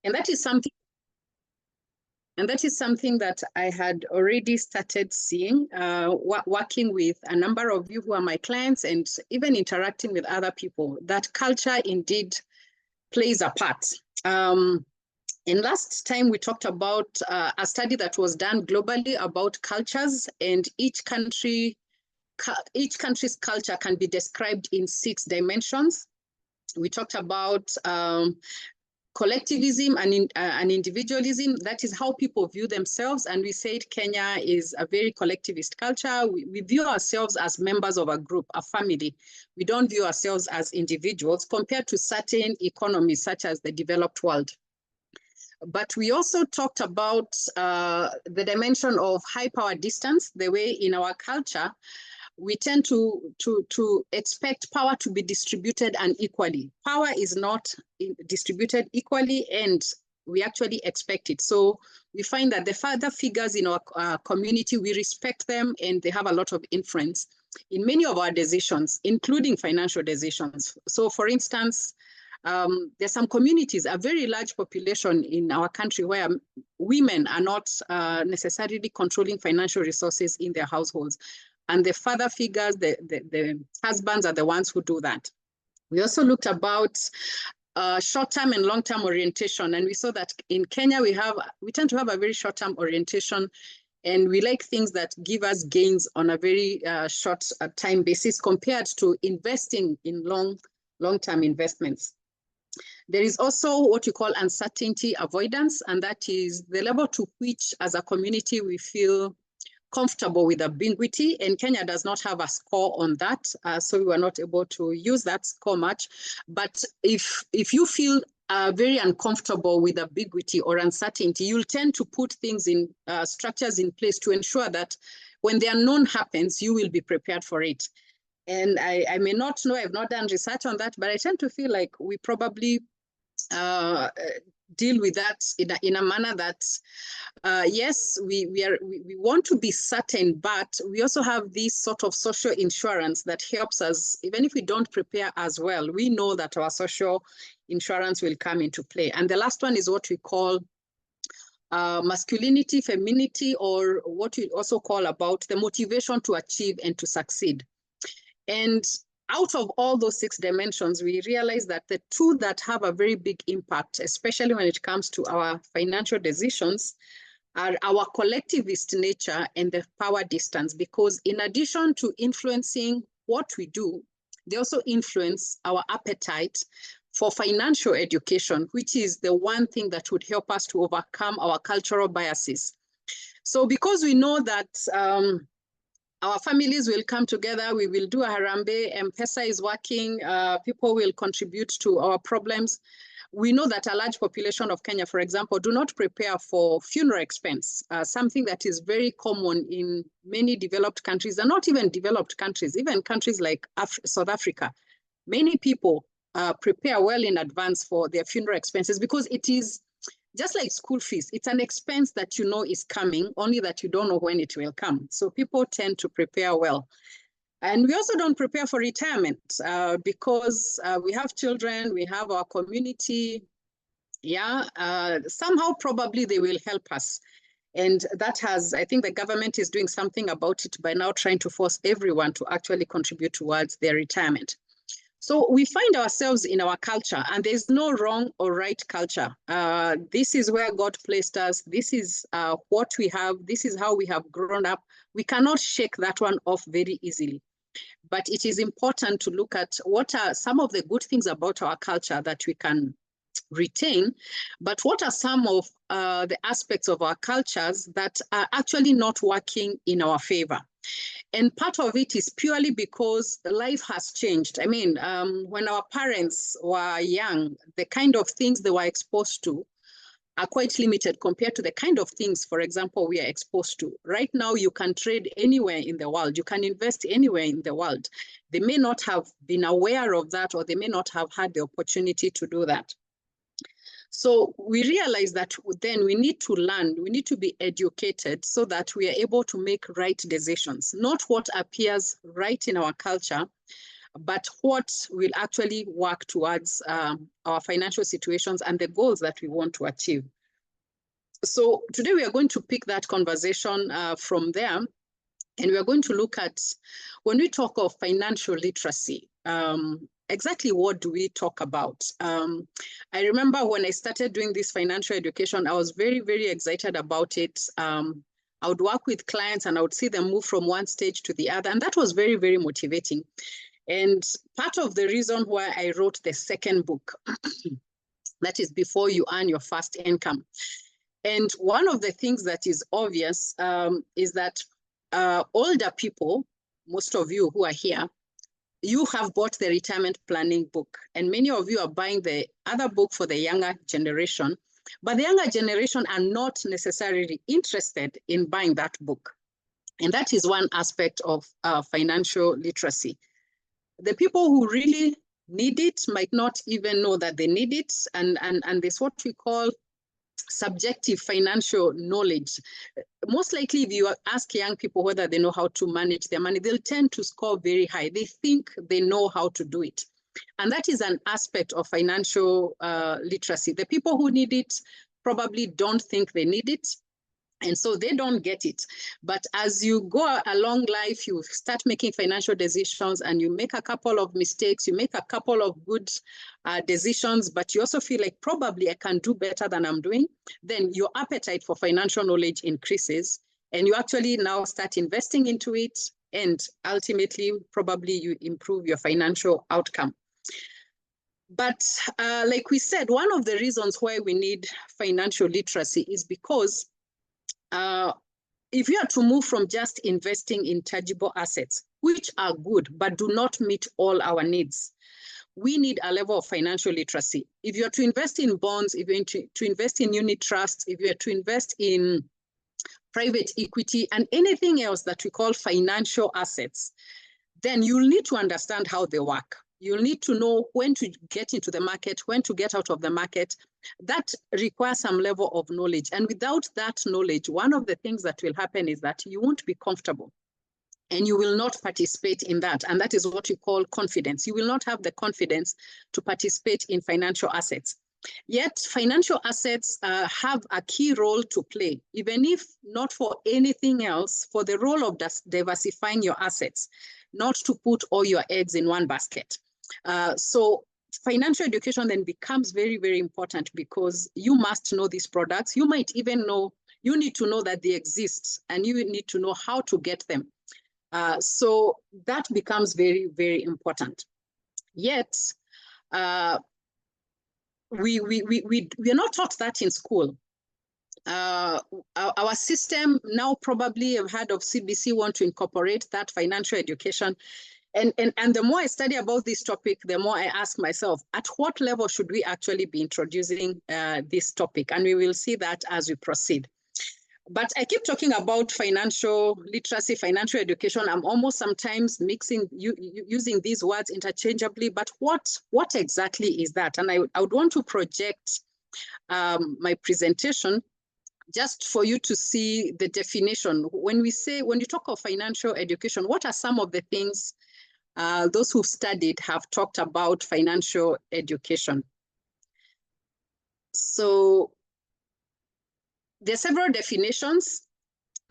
And that is something that I had already started seeing, working with a number of you who are my clients and even interacting with other people, that culture indeed plays a part. And last time we talked about a study that was done globally about cultures, and each country's culture can be described in 6 dimensions. We talked about collectivism and individualism. That is how people view themselves. And we said Kenya is a very collectivist culture. We view ourselves as members of a group, a family. We don't view ourselves as individuals compared to certain economies such as the developed world. But we also talked about the dimension of high power distance, the way in our culture, we tend to expect power to be distributed unequally. Power is not distributed equally, and we actually expect it. So we find that the father figures in our community, we respect them, and they have a lot of influence in many of our decisions, including financial decisions. So for instance, there's some communities, a very large population in our country where women are not necessarily controlling financial resources in their households. And the father figures, the husbands are the ones who do that. We also looked about short-term and long-term orientation. And we saw that in Kenya, we tend to have a very short-term orientation, and we like things that give us gains on a very short time basis compared to investing in long-term investments. There is also what you call uncertainty avoidance, and that is the level to which as a community we feel comfortable with ambiguity, and Kenya does not have a score on that, so we were not able to use that score much. But if you feel very uncomfortable with ambiguity or uncertainty, you'll tend to put things in structures in place to ensure that when the unknown happens, you will be prepared for it. And I may not know, I've not done research on that, but I tend to feel like we probably deal with that in a manner that, yes, we want to be certain, but we also have this sort of social insurance that helps us. Even if we don't prepare as well, we know that our social insurance will come into play. And the last one is what we call masculinity, femininity, or what we also call about the motivation to achieve and to succeed. And out of all those 6 dimensions, we realize that the 2 that have a very big impact, especially when it comes to our financial decisions, are our collectivist nature and the power distance, because in addition to influencing what we do, they also influence our appetite for financial education, which is the one thing that would help us to overcome our cultural biases. So because we know that our families will come together, we will do a Harambee, M-Pesa is working, people will contribute to our problems. We know that a large population of Kenya, for example, do not prepare for funeral expense, something that is very common in many developed countries, and not even developed countries, even countries like South Africa. Many people prepare well in advance for their funeral expenses because it is just like school fees. It's an expense that you know is coming, only that you don't know when it will come. So people tend to prepare well. And we also don't prepare for retirement because we have children, we have our community. Yeah, somehow probably they will help us. And that has, I think the government is doing something about it by now trying to force everyone to actually contribute towards their retirement. So we find ourselves in our culture, and there's no wrong or right culture. This is where God placed us. This is what we have. This is how we have grown up. We cannot shake that one off very easily. But it is important to look at what are some of the good things about our culture that we can retain, but what are some of the aspects of our cultures that are actually not working in our favor? And part of it is purely because life has changed. I mean, when our parents were young, the kind of things they were exposed to are quite limited compared to the kind of things, for example, we are exposed to. Right now, you can trade anywhere in the world. You can invest anywhere in the world. They may not have been aware of that, or they may not have had the opportunity to do that. So we realize that then we need to learn, we need to be educated so that we are able to make right decisions, not what appears right in our culture, but what will actually work towards our financial situations and the goals that we want to achieve. So today we are going to pick that conversation from there, and we are going to look at, when we talk of financial literacy, exactly what do we talk about? I remember when I started doing this financial education, I was very, very excited about it. I would work with clients and I would see them move from one stage to the other. And that was very, very motivating. And part of the reason why I wrote the second book, that is Before You Earn Your First Income. And one of the things that is obvious is that older people, most of you who are here, you have bought the retirement planning book, and many of you are buying the other book for the younger generation, but the younger generation are not necessarily interested in buying that book. And that is one aspect of financial literacy. The people who really need it might not even know that they need it, and there's what we call subjective financial knowledge. Most likely, if you ask young people whether they know how to manage their money, they'll tend to score very high. They think they know how to do it. And that is an aspect of financial literacy. The people who need it probably don't think they need it, and so they don't get it. But as you go along life, you start making financial decisions and you make a couple of mistakes, you make a couple of good decisions, but you also feel like probably I can do better than I'm doing. Then your appetite for financial knowledge increases and you actually now start investing into it. And ultimately, probably you improve your financial outcome. But like we said, one of the reasons why we need financial literacy is because if you are to move from just investing in tangible assets, which are good, but do not meet all our needs, we need a level of financial literacy. If you are to invest in bonds, if you're to invest in unit trusts, if you are to invest in private equity and anything else that we call financial assets, then you'll need to understand how they work. You'll need to know when to get into the market, when to get out of the market. That requires some level of knowledge. And without that knowledge, one of the things that will happen is that you won't be comfortable and you will not participate in that. And that is what you call confidence. You will not have the confidence to participate in financial assets. Yet financial assets have a key role to play, even if not for anything else, for the role of diversifying your assets, not to put all your eggs in one basket. So financial education then becomes very, very important because you must know these products. You might even know, you need to know that they exist and you need to know how to get them. So that becomes very, very important. Yet, we are not taught that in school. Our system now probably have heard of CBC want to incorporate that financial education. And the more I study about this topic, the more I ask myself, at what level should we actually be introducing this topic? And we will see that as we proceed. But I keep talking about financial literacy, financial education. I'm almost sometimes using these words interchangeably, but what exactly is that? And I would want to project my presentation just for you to see the definition. When you talk of financial education, what are some of the things those who've studied have talked about financial education? So there are several definitions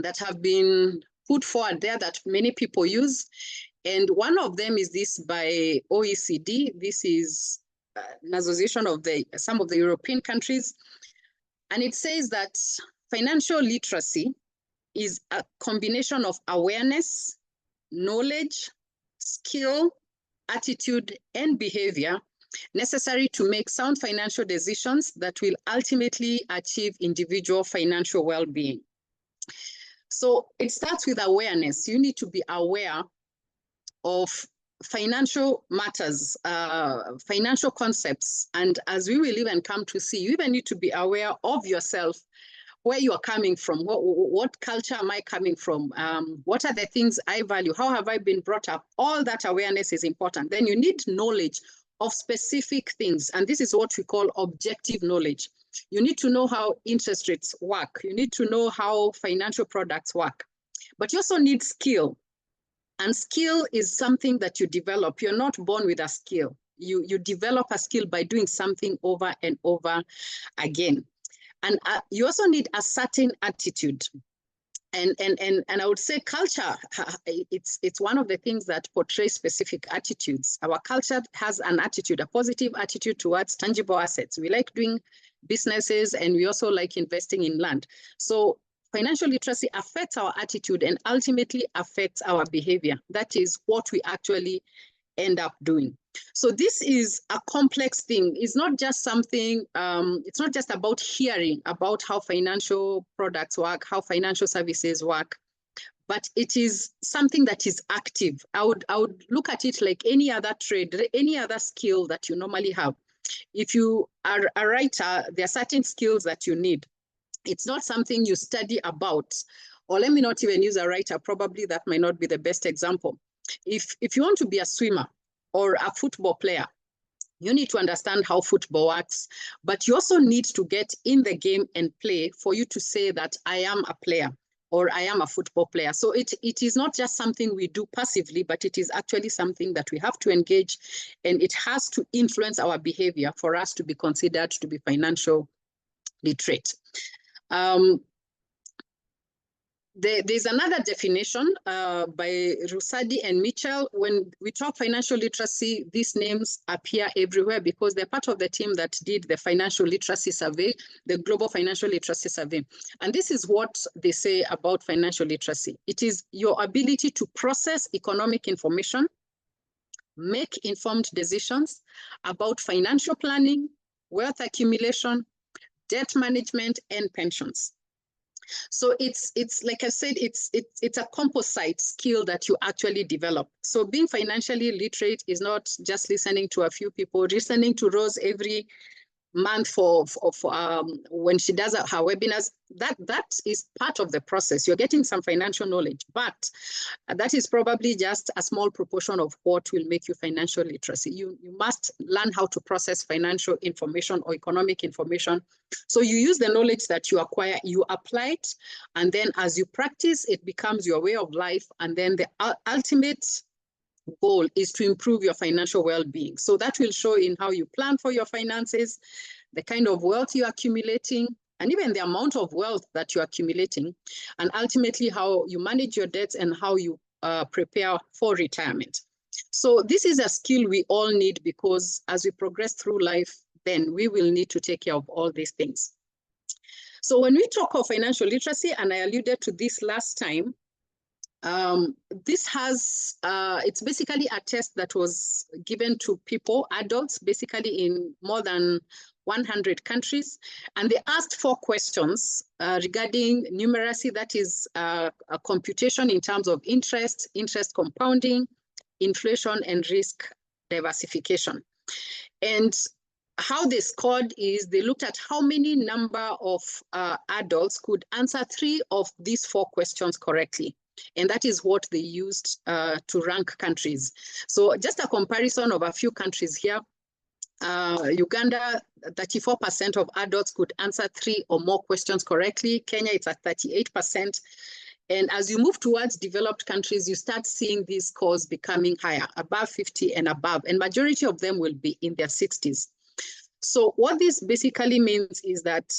that have been put forward there that many people use. And one of them is this by OECD. This is an association of some of the European countries. And it says that financial literacy is a combination of awareness, knowledge, skill, attitude, and behavior necessary to make sound financial decisions that will ultimately achieve individual financial well-being. So it starts with awareness. You need to be aware of financial matters, financial concepts. And as we will even come to see, you even need to be aware of yourself, where you are coming from, what culture am I coming from, what are the things I value, how have I been brought up? All that awareness is important. Then you need knowledge of specific things, and this is what we call objective knowledge. You need to know how interest rates work. You need to know how financial products work, but you also need skill. And skill is something that you develop. You're not born with a skill. You develop a skill by doing something over and over again. And you also need a certain attitude. And I would say culture, it's one of the things that portrays specific attitudes. Our culture has an attitude, a positive attitude towards tangible assets. We like doing businesses, and we also like investing in land. So financial literacy affects our attitude and ultimately affects our behavior. That is what we actually end up doing. So this is a complex thing. It's not just something, it's not just about hearing about how financial products work, how financial services work, but it is something that is active. I would look at it like any other trade, any other skill that you normally have. If you are a writer, there are certain skills that you need. It's not something you study about. Or let me not even use a writer, probably that might not be the best example. If you want to be a swimmer or a football player, you need to understand how football works, but you also need to get in the game and play for you to say that I am a player or I am a football player. So it is not just something we do passively, but it is actually something that we have to engage, and it has to influence our behavior for us to be considered to be financial literate. There's another definition by Rusadi and Mitchell. When we talk financial literacy, these names appear everywhere because they're part of the team that did the financial literacy survey, the Global Financial Literacy Survey. And this is what they say about financial literacy. It is your ability to process economic information, make informed decisions about financial planning, wealth accumulation, debt management, and pensions. So it's like I said, it's a composite skill that you actually develop. So being financially literate is not just listening to a few people, listening to Rose every month for when she does her webinars. That is part of the process. You're getting some financial knowledge, but that is probably just a small proportion of what will make you financial literacy. You must learn how to process financial information or economic information. So you use the knowledge that you acquire, you apply it, and then as you practice, it becomes your way of life. And then the ultimate goal is to improve your financial well-being. So that will show in how you plan for your finances, the kind of wealth you're accumulating, and even the amount of wealth that you're accumulating, and ultimately how you manage your debts and how you prepare for retirement. So this is a skill we all need, because as we progress through life, then we will need to take care of all these things. So when we talk of financial literacy, and I alluded to this last time, this has, it's basically a test that was given to people, adults, basically in more than 100 countries. And they asked 4 questions regarding numeracy, that is a computation in terms of interest compounding, inflation, and risk diversification. And how they scored is they looked at how many number of adults could answer 3 of these 4 questions correctly. And that is what they used to rank countries. So just a comparison of a few countries here. Uganda, 34% of adults could answer 3 or more questions correctly. Kenya, it's at 38%. And as you move towards developed countries, you start seeing these scores becoming higher, above 50 and above. And majority of them will be in their 60s. So what this basically means is that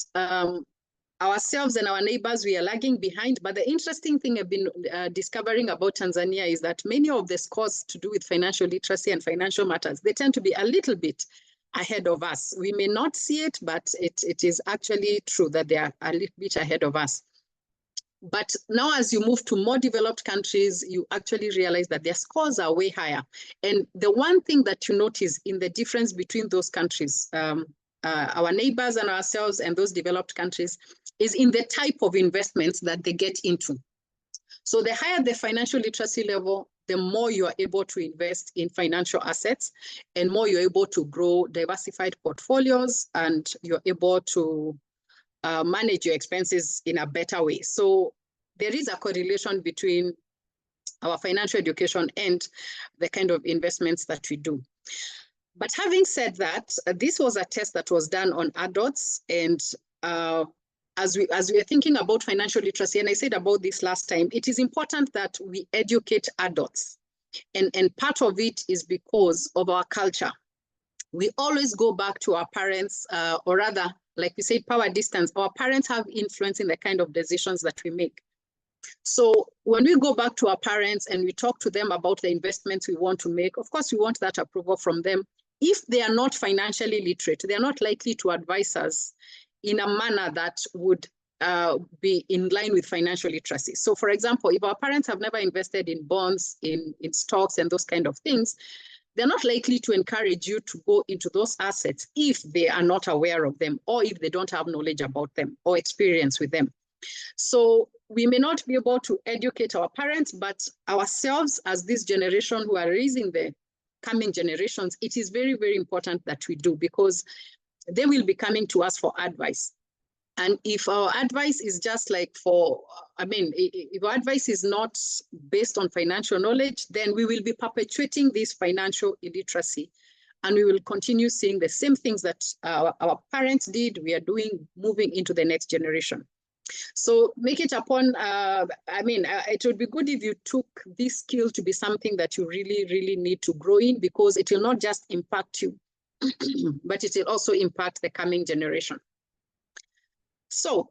ourselves and our neighbors, we are lagging behind. But the interesting thing I've been discovering about Tanzania is that many of the scores to do with financial literacy and financial matters, they tend to be a little bit ahead of us. We may not see it, but it is actually true that they are a little bit ahead of us. But now as you move to more developed countries, you actually realize that their scores are way higher. And the one thing that you notice in the difference between those countries, our neighbors and ourselves and those developed countries, is in the type of investments that they get into. So the higher the financial literacy level, the more you are able to invest in financial assets, and more you're able to grow diversified portfolios, and you're able to manage your expenses in a better way. So there is a correlation between our financial education and the kind of investments that we do. But having said that, this was a test that was done on adults, and as we are thinking about financial literacy, and I said about this last time, it is important that we educate adults. And part of it is because of our culture. We always go back to our parents, or rather, like we said, power distance. Our parents have influence in the kind of decisions that we make. So when we go back to our parents and we talk to them about the investments we want to make, of course, we want that approval from them. If they are not financially literate, they are not likely to advise us in a manner that would be in line with financial literacy. So for example, if our parents have never invested in bonds, in stocks and those kind of things, they're not likely to encourage you to go into those assets if they are not aware of them, or if they don't have knowledge about them or experience with them. So we may not be able to educate our parents, but ourselves as this generation who are raising the coming generations, it is very, very important that we do, because they will be coming to us for advice. And if our advice is just like if our advice is not based on financial knowledge, then we will be perpetuating this financial illiteracy. And we will continue seeing the same things that our parents did, we are doing, moving into the next generation. So make it upon, it would be good if you took this skill to be something that you really, really need to grow in, because it will not just impact you, but it will also impact the coming generation. So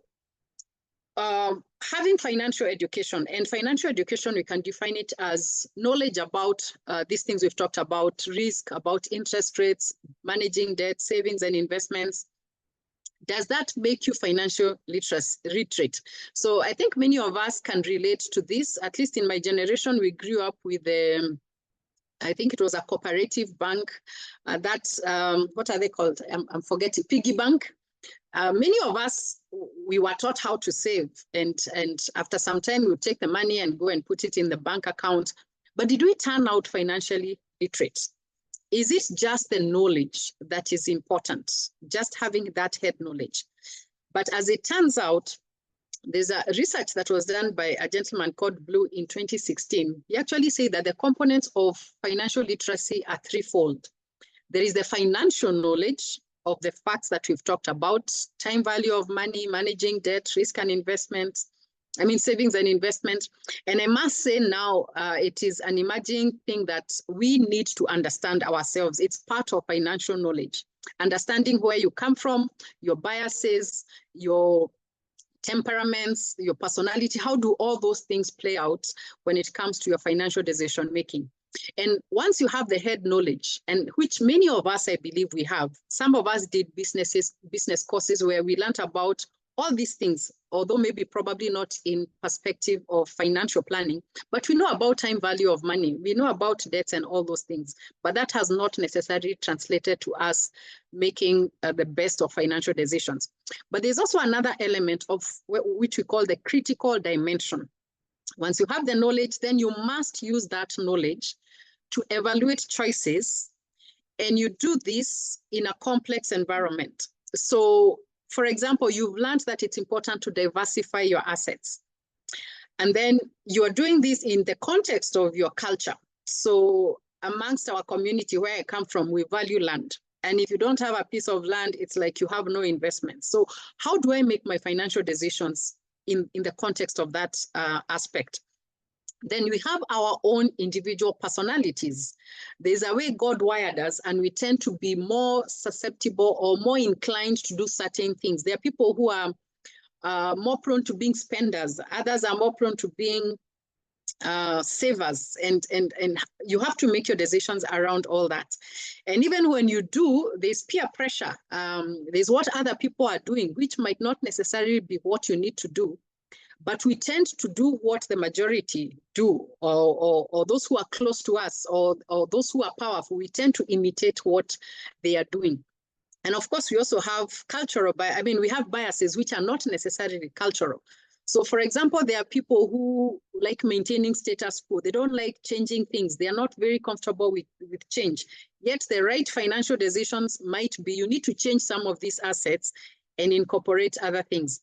having financial education, and financial education, we can define it as knowledge about these things we've talked about: risk, about interest rates, managing debt, savings and investments. Does that make you financial literate? So I think many of us can relate to this. At least in my generation, we grew up with I think it was a cooperative bank. What are they called? I'm forgetting, piggy bank. Many of us, we were taught how to save, and after some time we would take the money and go and put it in the bank account. But did we turn out financially literate? Is it just the knowledge that is important, just having that head knowledge? But as it turns out, there's a research that was done by a gentleman called Blue in 2016. He actually said that the components of financial literacy are threefold. There is the financial knowledge of the facts that we've talked about: time value of money, managing debt, risk and investment, savings and investment. And I must say now, it is an emerging thing that we need to understand ourselves. It's part of financial knowledge. Understanding where you come from, your biases, your temperaments, your personality. How do all those things play out when it comes to your financial decision making? And once you have the head knowledge, and which many of us, I believe we have, some of us did business courses where we learned about all these things, although maybe probably not in perspective of financial planning, but we know about time value of money, we know about debts and all those things, but that has not necessarily translated to us making the best of financial decisions. But there's also another element of which we call the critical dimension. Once you have the knowledge, then you must use that knowledge to evaluate choices, and you do this in a complex environment. So, for example, you've learned that it's important to diversify your assets. And then you are doing this in the context of your culture. So amongst our community where I come from, we value land. And if you don't have a piece of land, it's like you have no investment. So how do I make my financial decisions in the context of that aspect? Then we have our own individual personalities. There's a way God wired us, and we tend to be more susceptible or more inclined to do certain things. There are people who are more prone to being spenders. Others are more prone to being savers, and you have to make your decisions around all that. And even when you do, there's peer pressure. There's what other people are doing, which might not necessarily be what you need to do. But we tend to do what the majority do, or those who are close to us, or those who are powerful. We tend to imitate what they are doing. And of course, we also have cultural bias. We have biases which are not necessarily cultural. So for example, there are people who like maintaining status quo. They don't like changing things. They are not very comfortable with change. Yet the right financial decisions might be, you need to change some of these assets and incorporate other things.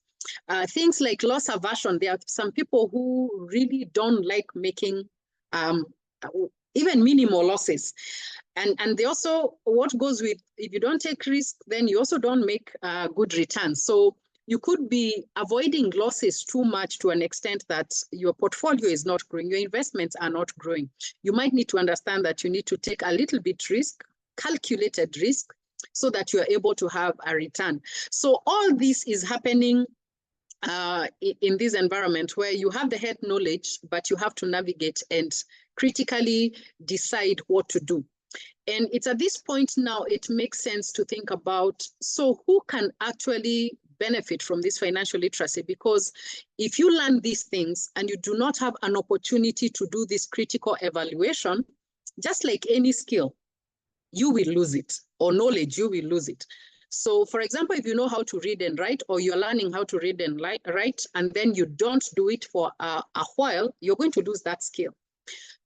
Things like loss aversion. There are some people who really don't like making even minimal losses. And they also, what goes with, if you don't take risk, then you also don't make good returns. So you could be avoiding losses too much to an extent that your portfolio is not growing, your investments are not growing. You might need to understand that you need to take a little bit risk, calculated risk, so that you are able to have a return. So all this is happening in this environment where you have the head knowledge, but you have to navigate and critically decide what to do. And it's at this point now, it makes sense to think about, so who can actually benefit from this financial literacy? Because if you learn these things and you do not have an opportunity to do this critical evaluation, just like any skill, you will lose it, or knowledge, you will lose it. So for example, if you know how to read and write, or you're learning how to read and write, and then you don't do it for a while, you're going to lose that skill.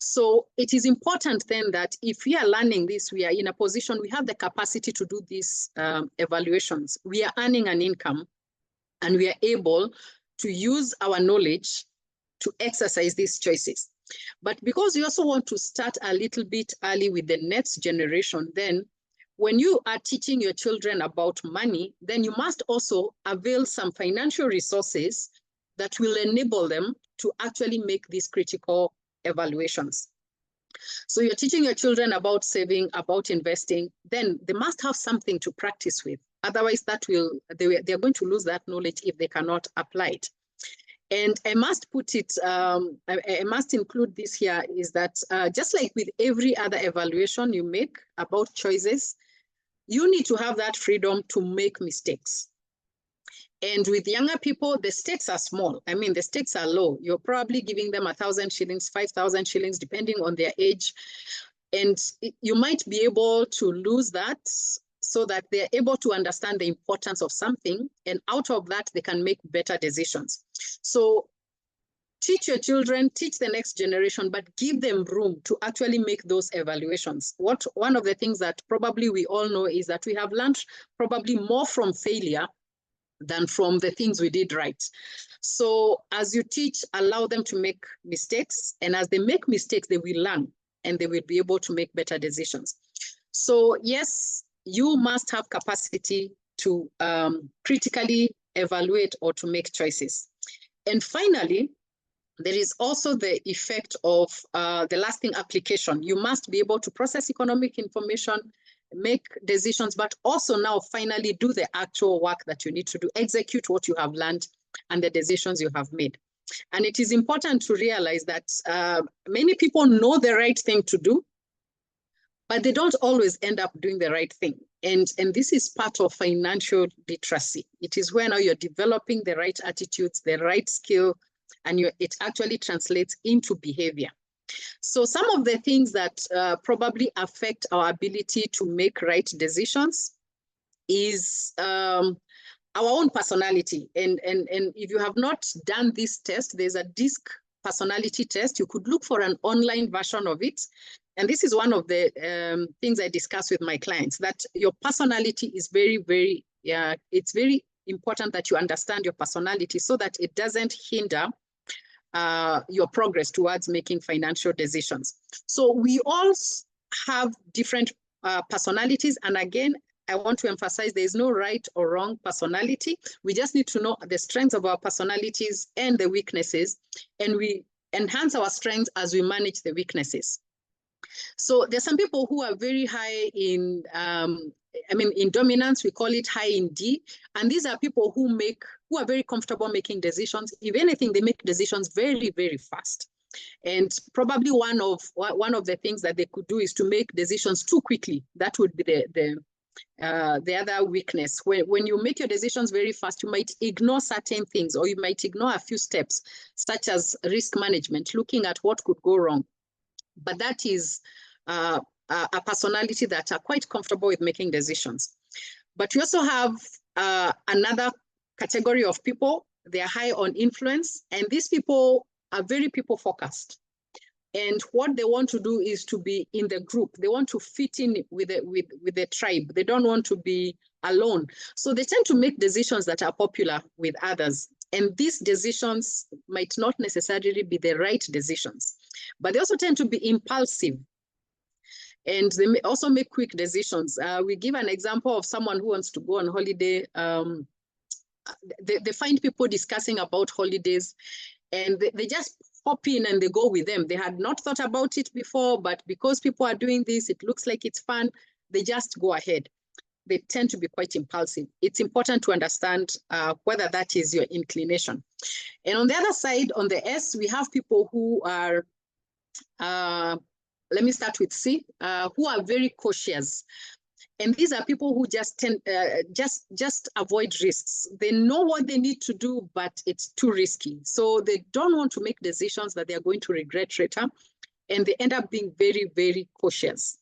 So it is important then that if we are learning this, we are in a position, we have the capacity to do these evaluations. We are earning an income, and we are able to use our knowledge to exercise these choices. But because you also want to start a little bit early with the next generation, then when you are teaching your children about money, then you must also avail some financial resources that will enable them to actually make these critical evaluations. So you're teaching your children about saving, about investing, then they must have something to practice with. Otherwise, they're going to lose that knowledge if they cannot apply it. And I must put it, I must include this here, is that just like with every other evaluation you make about choices, you need to have that freedom to make mistakes. And with younger people, the stakes are small. I mean, the stakes are low. You're probably giving them 1,000 shillings, 5,000 shillings, depending on their age. And you might be able to lose that so that they're able to understand the importance of something. And out of that, they can make better decisions. So teach your children, teach the next generation, but give them room to actually make those evaluations. One of the things that probably we all know is that we have learned probably more from failure than from the things we did right. So as you teach, allow them to make mistakes. And as they make mistakes, they will learn and they will be able to make better decisions. So yes, you must have capacity to critically evaluate or to make choices. And finally, there is also the effect of the lasting application. You must be able to process economic information, make decisions, but also now finally do the actual work that you need to do, execute what you have learned and the decisions you have made. And it is important to realize that many people know the right thing to do, but they don't always end up doing the right thing. And this is part of financial literacy. It is where now you're developing the right attitudes, the right skill, and it actually translates into behavior. So some of the things that probably affect our ability to make right decisions is our own personality. And if you have not done this test, there's a DISC personality test. You could look for an online version of it. And this is one of the things I discuss with my clients, that your personality is very, very, it's very important that you understand your personality so that it doesn't hinder your progress towards making financial decisions. So we all have different personalities. And again, I want to emphasize there is no right or wrong personality. We just need to know the strengths of our personalities and the weaknesses, and we enhance our strengths as we manage the weaknesses. So there's some people who are very high in, in dominance, we call it high in D. And these are people who are very comfortable making decisions. If anything, they make decisions very, very fast. And probably one of the things that they could do is to make decisions too quickly. That would be the other weakness. When you make your decisions very fast, you might ignore certain things, or you might ignore a few steps, such as risk management, looking at what could go wrong. But that is a personality that are quite comfortable with making decisions. But we also have another category of people. They are high on influence, and these people are very people-focused. And what they want to do is to be in the group. They want to fit in with the tribe. They don't want to be alone. So they tend to make decisions that are popular with others. And these decisions might not necessarily be the right decisions, but they also tend to be impulsive. And they may also make quick decisions. We give an example of someone who wants to go on holiday they find people discussing about holidays, and they just hop in and they go with them. They had not thought about it before, but because people are doing this, it looks like it's fun, they just go ahead. They tend to be quite impulsive. It's important to understand whether that is your inclination. And on the other side, on the S, we have people who are, let me start with C, who are very cautious. And these are people who just just avoid risks. They know what they need to do, but it's too risky. So they don't want to make decisions that they're going to regret later. And they end up being very, very cautious.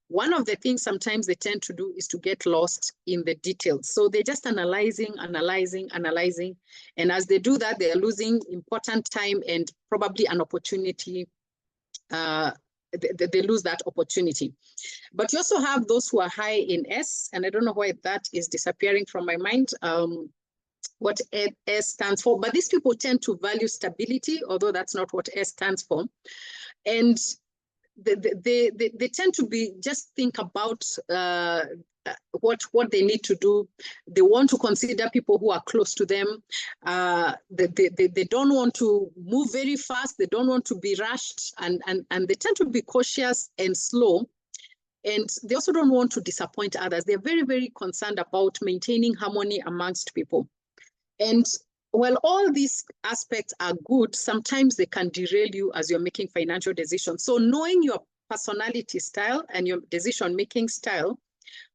One of the things sometimes they tend to do is to get lost in the details. So they're just analyzing. And as they do that, they are losing important time and probably an opportunity. They lose that opportunity. But you also have those who are high in S, and I don't know why that is disappearing from my mind, what S stands for. But these people tend to value stability, although that's not what S stands for. And they tend to be just think about what they need to do. They want to consider people who are close to them. They don't want to move very fast. They don't want to be rushed, and they tend to be cautious and slow. And they also don't want to disappoint others. They're very, very concerned about maintaining harmony amongst people. And while all these aspects are good, sometimes they can derail you as you're making financial decisions. So knowing your personality style and your decision-making style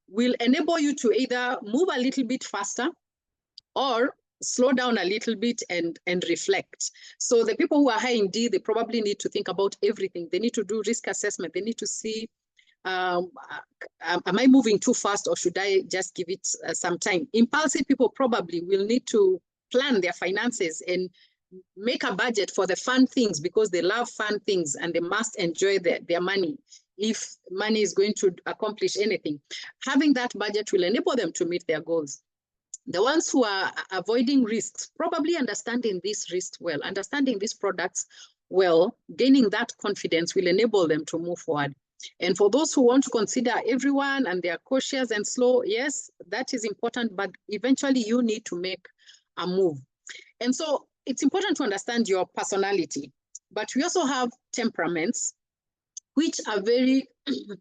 will enable you to either move a little bit faster or slow down a little bit and reflect. So the people who are high in D, they probably need to think about everything. They need to do risk assessment. They need to see, am I moving too fast, or should I just give it some time? Impulsive people probably will need to plan their finances and make a budget for the fun things, because they love fun things and they must enjoy their money if money is going to accomplish anything. Having that budget will enable them to meet their goals. The ones who are avoiding risks, probably understanding these risks well, understanding these products well, gaining that confidence will enable them to move forward. And for those who want to consider everyone and they are cautious and slow, yes, that is important, but eventually you need to make a move. And so it's important to understand your personality, but we also have temperaments, which are very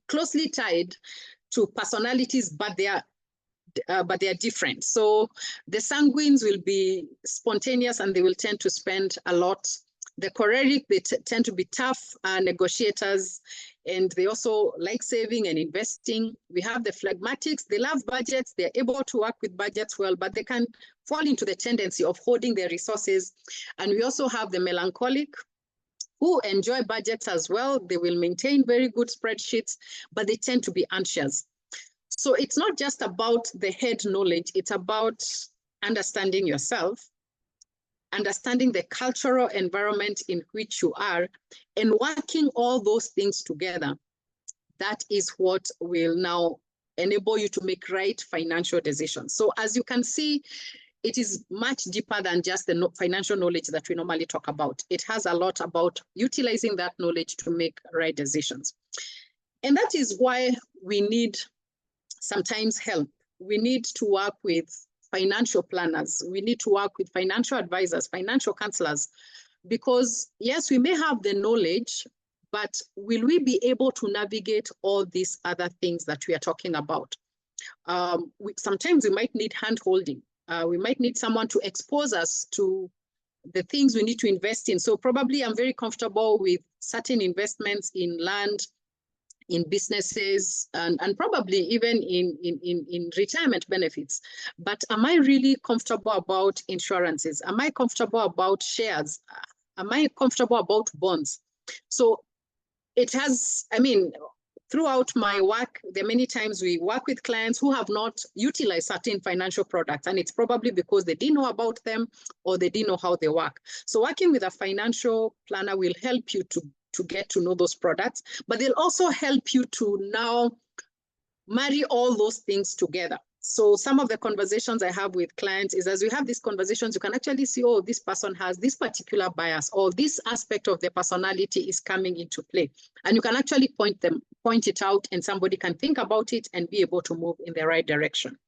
closely tied to personalities, but they are different. So the sanguines will be spontaneous and they will tend to spend a lot. The choleric, they tend to be tough negotiators, and they also like saving and investing. We have the phlegmatics, they love budgets, they're able to work with budgets well, but they can fall into the tendency of hoarding their resources. And we also have the melancholic, who enjoy budgets as well. They will maintain very good spreadsheets, but they tend to be anxious. So it's not just about the head knowledge, it's about understanding yourself, understanding the cultural environment in which you are, and working all those things together. That is what will now enable you to make right financial decisions. So as you can see, it is much deeper than just the financial knowledge that we normally talk about. It has a lot about utilizing that knowledge to make right decisions. And that is why we need sometimes help. We need to work with financial planners. We need to work with financial advisors, financial counselors, because yes, we may have the knowledge, but will we be able to navigate all these other things that we are talking about? Sometimes we might need hand-holding. We might need someone to expose us to the things we need to invest in. So probably I'm very comfortable with certain investments in land, in businesses, and probably even in retirement benefits. But am I really comfortable about insurances? Am I comfortable about shares? Am I comfortable about bonds? So it has, I mean, throughout my work, there are many times we work with clients who have not utilized certain financial products, and it's probably because they didn't know about them or they didn't know how they work. So working with a financial planner will help you to get to know those products, but they'll also help you to now marry all those things together. So some of the conversations I have with clients is, as we have these conversations, you can actually see, oh, this person has this particular bias, or this aspect of their personality is coming into play. And you can actually point it out, and somebody can think about it and be able to move in the right direction.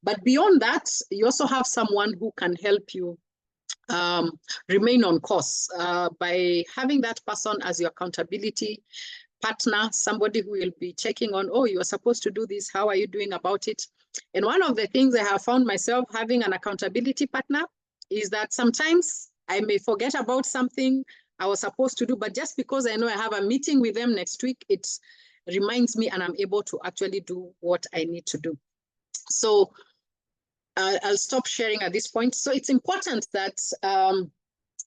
But beyond that, you also have someone who can help you remain on course by having that person as your accountability partner, somebody who will be checking on, oh, you are supposed to do this, how are you doing about it? And one of the things I have found myself having an accountability partner is that sometimes I may forget about something I was supposed to do, but just because I know I have a meeting with them next week, it reminds me and I'm able to actually do what I need to do. So I'll stop sharing at this point. So it's important that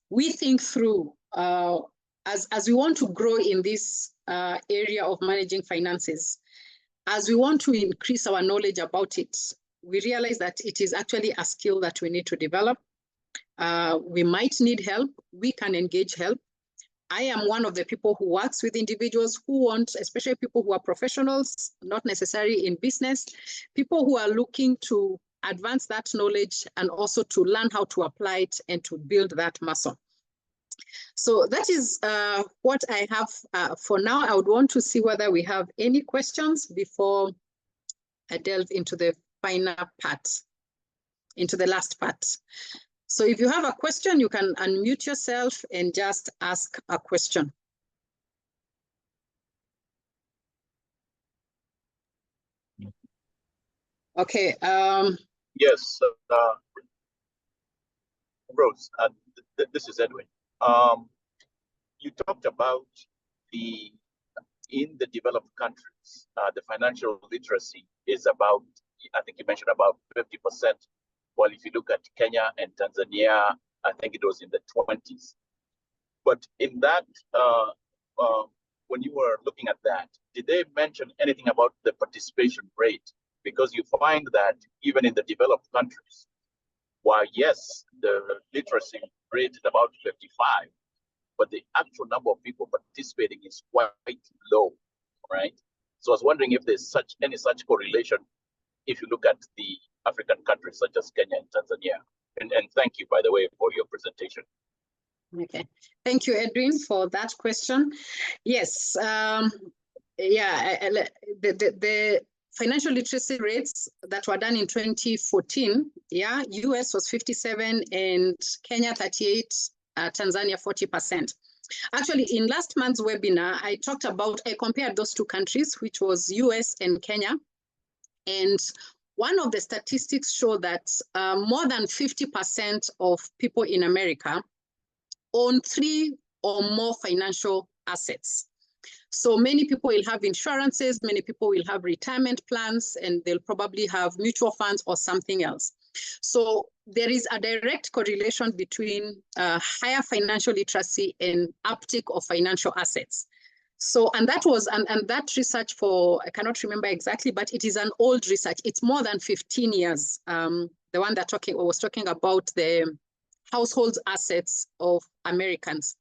we think through, as we want to grow in this area of managing finances, as we want to increase our knowledge about it, we realize that it is actually a skill that we need to develop. We might need help. We can engage help. I am one of the people who works with individuals who want, especially people who are professionals, not necessarily in business, people who are looking to advance that knowledge and also to learn how to apply it and to build that muscle. So that is what I have for now. I would want to see whether we have any questions before I delve into the final part, into the last part. So if you have a question, you can unmute yourself and just ask a question. Okay. Yes, Rose, this is Edwin. You talked about in the developed countries, the financial literacy is about, I think you mentioned about 50%. Well, if you look at Kenya and Tanzania, I think it was in the 20s. But in that, when you were looking at that, did they mention anything about the participation rate? Because you find that even in the developed countries, while yes, the literacy rate is about 55, but the actual number of people participating is quite low, right? So I was wondering if there's any such correlation if you look at the African countries such as Kenya and Tanzania. And thank you, by the way, for your presentation. Okay, thank you, Edwin, for that question. Yes, the financial literacy rates that were done in 2014, yeah, US was 57 and Kenya 38, Tanzania 40%. Actually, in last month's webinar, I compared those two countries, which was US and Kenya. And one of the statistics show that more than 50% of people in America own 3 or more financial assets. So many people will have insurances, many people will have retirement plans, and they'll probably have mutual funds or something else. So there is a direct correlation between higher financial literacy and uptake of financial assets. So, and that was, and that research for, I cannot remember exactly, but it is an old research. It's more than 15 years. The one that was talking about the household assets of Americans.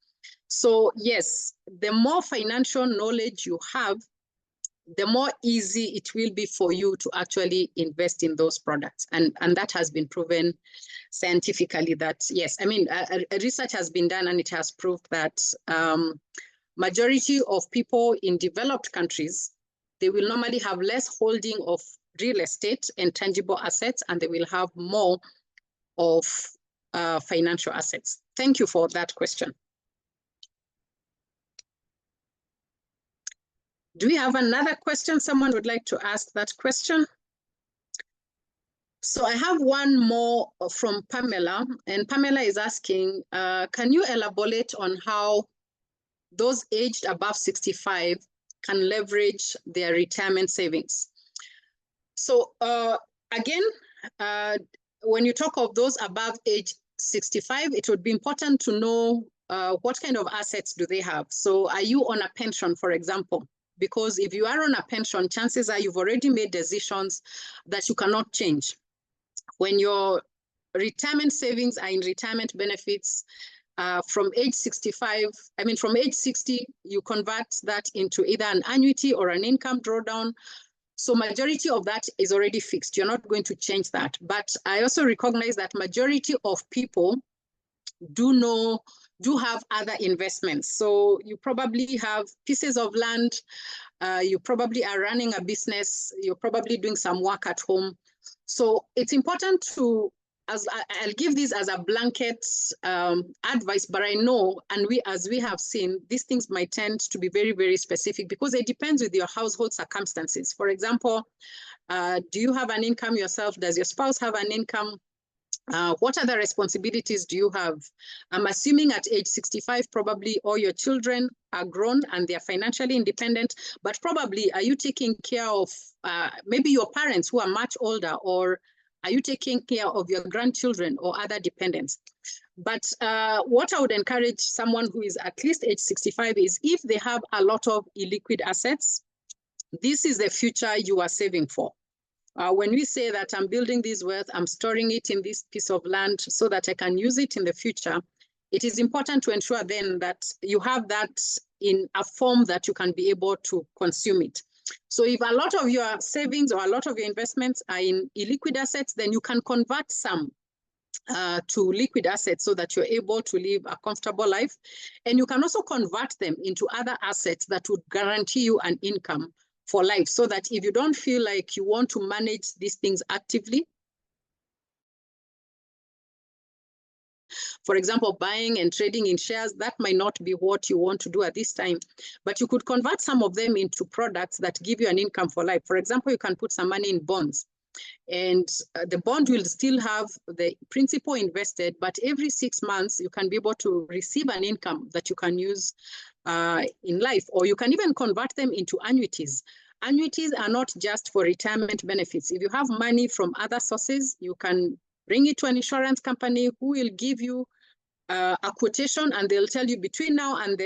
So yes, the more financial knowledge you have, the more easy it will be for you to actually invest in those products. And that has been proven scientifically that, yes, I mean, a research has been done and it has proved that majority of people in developed countries, they will normally have less holding of real estate and tangible assets, and they will have more of financial assets. Thank you for that question. Do we have another question? Someone would like to ask that question? So I have one more from Pamela, and Pamela is asking, can you elaborate on how those aged above 65 can leverage their retirement savings? So again, when you talk of those above age 65, it would be important to know what kind of assets do they have. So are you on a pension, for example? Because if you are on a pension, chances are you've already made decisions that you cannot change. When your retirement savings are in retirement benefits, from age 65, I mean, from age 60, you convert that into either an annuity or an income drawdown. So majority of that is already fixed. You're not going to change that. But I also recognize that majority of people do have other investments. So you probably have pieces of land, you probably are running a business, you're probably doing some work at home. So it's important to, I'll give this as a blanket advice, but I know, and as we have seen, these things might tend to be very, very specific because it depends with your household circumstances. For example, do you have an income yourself? Does your spouse have an income? What other responsibilities do you have? I'm assuming at age 65, probably all your children are grown and they're financially independent, but probably are you taking care of maybe your parents who are much older, or are you taking care of your grandchildren or other dependents? But what I would encourage someone who is at least age 65 is if they have a lot of illiquid assets, this is the future you are saving for. When we say that I'm building this wealth, I'm storing it in this piece of land so that I can use it in the future, it is important to ensure then that you have that in a form that you can be able to consume it. So if a lot of your savings or a lot of your investments are in illiquid assets, then you can convert some to liquid assets so that you're able to live a comfortable life. And you can also convert them into other assets that would guarantee you an income for life, so that if you don't feel like you want to manage these things actively, for example, buying and trading in shares, that might not be what you want to do at this time, but you could convert some of them into products that give you an income for life. For example, you can put some money in bonds, and the bond will still have the principal invested, but every 6 months you can be able to receive an income that you can use in life, or you can even convert them into annuities. Annuities are not just for retirement benefits. If you have money from other sources, you can bring it to an insurance company who will give you a quotation, and they'll tell you between now and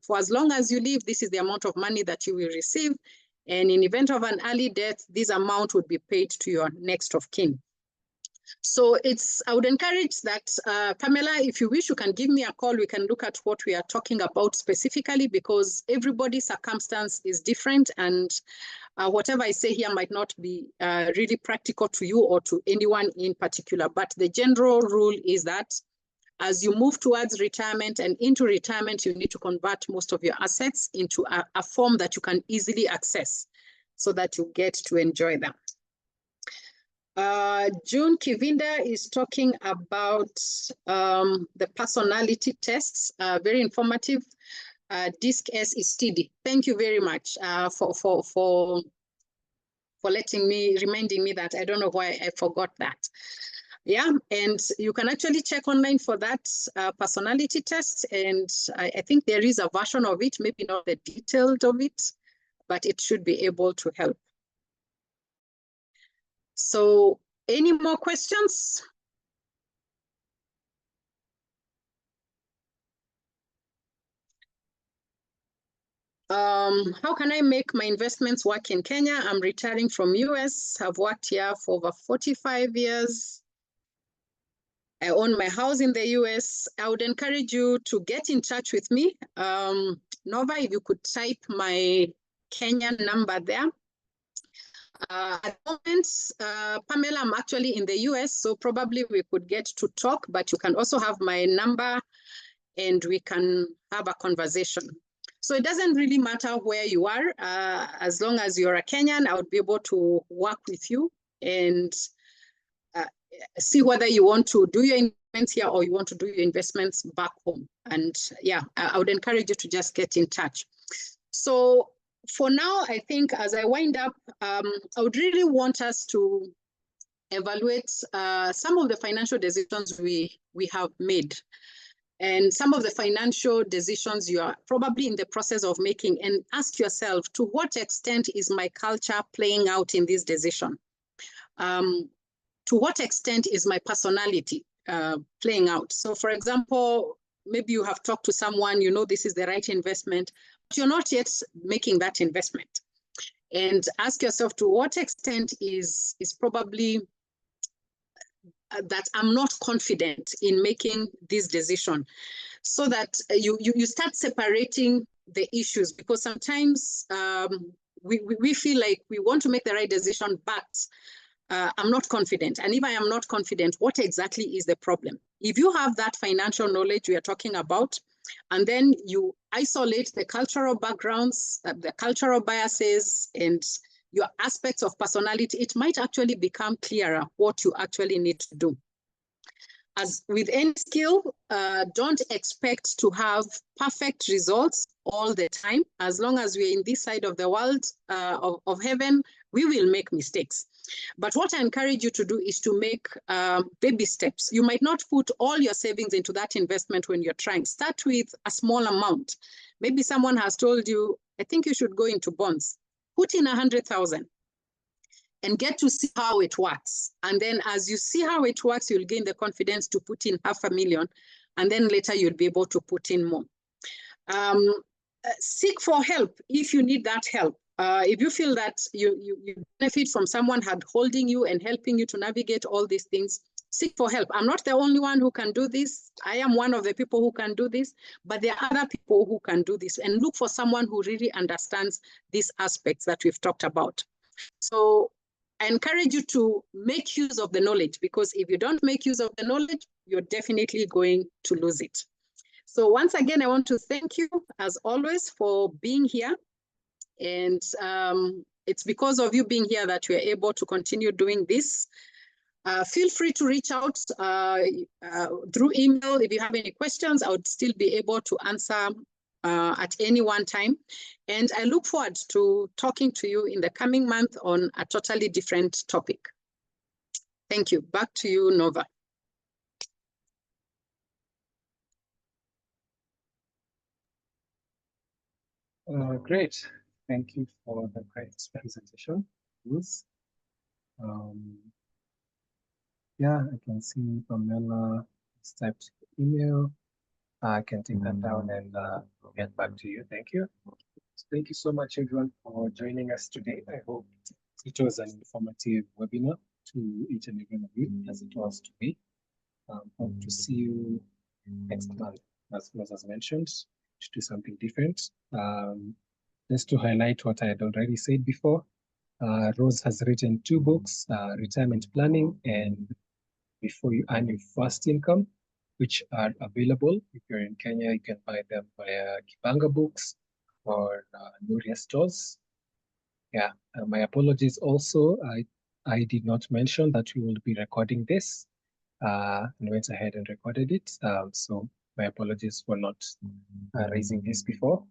for as long as you live, this is the amount of money that you will receive. And in event of an early death, this amount would be paid to your next of kin. So I would encourage that, Pamela, if you wish, you can give me a call. We can look at what we are talking about specifically, because everybody's circumstance is different, and whatever I say here might not be really practical to you or to anyone in particular. But the general rule is that as you move towards retirement and into retirement, you need to convert most of your assets into a form that you can easily access so that you get to enjoy them. June Kivinda is talking about the personality tests, very informative. DISC S is steady. Thank you very much for reminding me that. I don't know why I forgot that. Yeah, and you can actually check online for that personality test. And I think there is a version of it, maybe not the detailed of it, but it should be able to help. So any more questions? How can I make my investments work in Kenya? I'm retiring from US. I've worked here for over 45 years. I own my house in the US. I would encourage you to get in touch with me. Nova, if you could type my Kenyan number there. At the moment, Pamela, I'm actually in the US, so probably we could get to talk, but you can also have my number and we can have a conversation. So it doesn't really matter where you are. As long as you're a Kenyan, I would be able to work with you and see whether you want to do your investments here or you want to do your investments back home. And yeah, I would encourage you to just get in touch. So for now, I think as I wind up, I would really want us to evaluate some of the financial decisions we have made, and some of the financial decisions you are probably in the process of making, and ask yourself, to what extent is my culture playing out in this decision? To what extent is my personality playing out? So for example, maybe you have talked to someone, you know this is the right investment, but you're not yet making that investment. And ask yourself, to what extent is probably that I'm not confident in making this decision, so that you start separating the issues, because sometimes we feel like we want to make the right decision, but I'm not confident. And if I am not confident, what exactly is the problem? If you have that financial knowledge we are talking about, and then you isolate the cultural backgrounds, the cultural biases, and your aspects of personality, it might actually become clearer what you actually need to do. As with any skill, don't expect to have perfect results all the time. As long as we're in this side of the world, of heaven, we will make mistakes. But what I encourage you to do is to make baby steps. You might not put all your savings into that investment when you're trying. Start with a small amount. Maybe someone has told you, I think you should go into bonds. Put in 100,000. And get to see how it works. And then as you see how it works, you'll gain the confidence to put in 500,000. And then later you'll be able to put in more. Seek for help if you need that help. If you feel that you benefit from someone holding you and helping you to navigate all these things, seek for help. I'm not the only one who can do this. I am one of the people who can do this, but there are other people who can do this. And look for someone who really understands these aspects that we've talked about. So I encourage you to make use of the knowledge, because if you don't make use of the knowledge, you're definitely going to lose it. So once again, I want to thank you, as always, for being here. And it's because of you being here that we're able to continue doing this. Feel free to reach out through email. If you have any questions, I would still be able to answer at any one time. And I look forward to talking to you in the coming month on a totally different topic. Thank you. Back to you, Nova. Great. Thank you for the great presentation, Ruth. Yeah, I can see Pamela typed email. I can take that down and get back to you. Thank you. So thank you so much, everyone, for joining us today. I hope it was an informative webinar to each and every one of you, as it was to me. Hope to see you next month, as Rose has mentioned, to do something different. Just to highlight what I had already said before, Rose has written 2 books, Retirement Planning and Before You Earn Your First Income, which are available. If you're in Kenya, you can buy them via Kibanga Books or Nuria stores. Yeah, my apologies also. I did not mention that we will be recording this and went ahead and recorded it. So my apologies for not raising this before.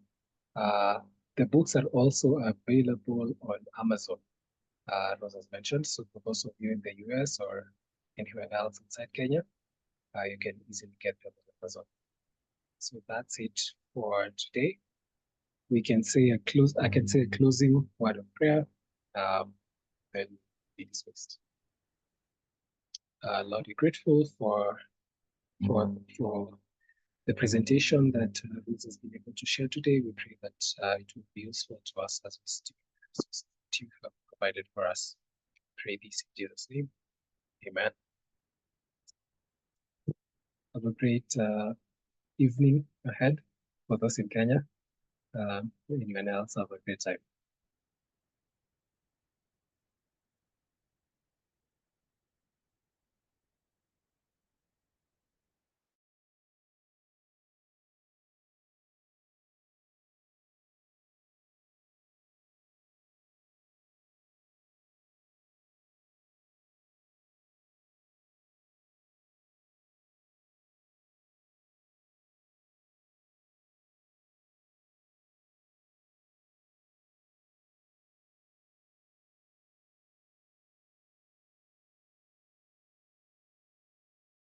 The books are also available on Amazon, Rose has mentioned. So for those of you in the US or anywhere else inside Kenya, you can easily get them on Amazon. So that's it for today. We can say I can say a closing word of prayer, then be dismissed. Lord, we're grateful for the presentation that Ruth has been able to share today. We pray that it will be useful to us as we students that you have provided for us. Pray this in Jesus' name. Amen. Have a great evening ahead for those in Kenya. Anyone else, have a great time.